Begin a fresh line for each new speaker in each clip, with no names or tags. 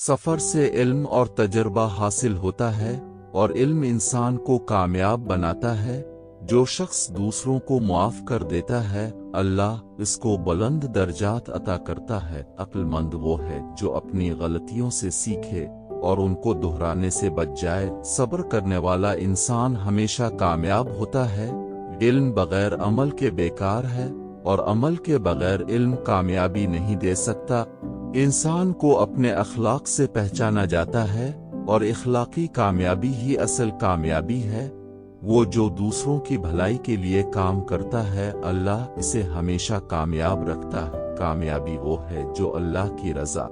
सफ़र से इल्म और तजर्बा हासिल होता है और इल्म इंसान को कामयाब बनाता है। जो शख्स दूसरों को मुआफ कर देता है, अल्लाह इसको बुलंद दर्जात अता करता है। अक्लमंद वो है जो अपनी गलतियों से सीखे और उनको दोहराने से बच जाए। सब्र करने वाला इंसान हमेशा कामयाब होता है। इल्म बगैर अमल के बेकार है और अमल के बगैर इल्म कामयाबी नहीं दे सकता। इंसान को अपने अखलाक से पहचाना जाता है और इखलाकी कामयाबी ही असल कामयाबी है। वो जो दूसरों की भलाई के लिए काम करता है, अल्लाह इसे हमेशा कामयाब रखता है। कामयाबी वो है जो अल्लाह की रज़ा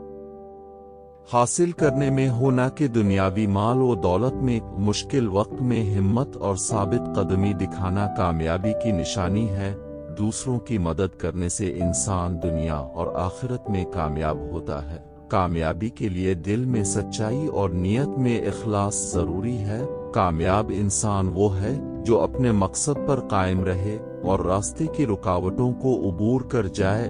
हासिल करने में हो, न कि दुनियावी माल व दौलत में। मुश्किल वक्त में हिम्मत और साबित कदमी दिखाना कामयाबी की निशानी है। दूसरों की मदद करने से इंसान दुनिया और आखिरत में कामयाब होता है। कामयाबी के लिए दिल में सच्चाई और नियत में इखलास जरूरी है। कामयाब इंसान वो है जो अपने मकसद पर कायम रहे और रास्ते की रुकावटों को उबूर कर जाए।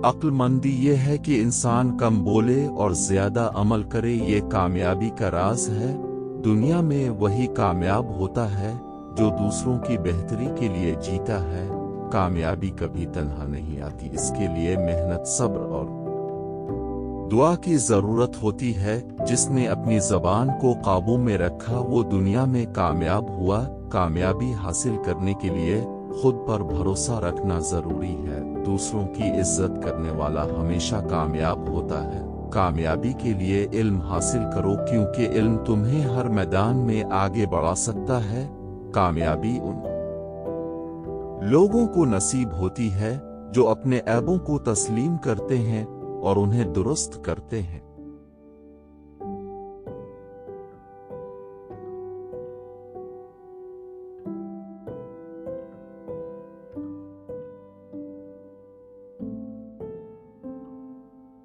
अक्लमंदी ये है कि इंसान कम बोले और ज्यादा अमल करे। ये कामयाबी का राज है। दुनिया में वही कामयाब होता है जो दूसरों की बेहतरी के लिए जीता है। कामयाबी कभी तन्हा नहीं आती, इसके लिए मेहनत, सब्र और दुआ की जरूरत होती है। जिसने अपनी जबान को काबू में रखा वो दुनिया में कामयाब हुआ। कामयाबी हासिल करने के लिए खुद पर भरोसा रखना जरूरी है। दूसरों की इज्जत करने वाला हमेशा कामयाब होता है। कामयाबी के लिए इल्म हासिल करो, क्योंकि इल्म तुम्हें हर मैदान में आगे बढ़ा सकता है। कामयाबी उन लोगों को नसीब होती है जो अपने ऐबों को तस्लीम करते हैं और उन्हें दुरुस्त करते हैं।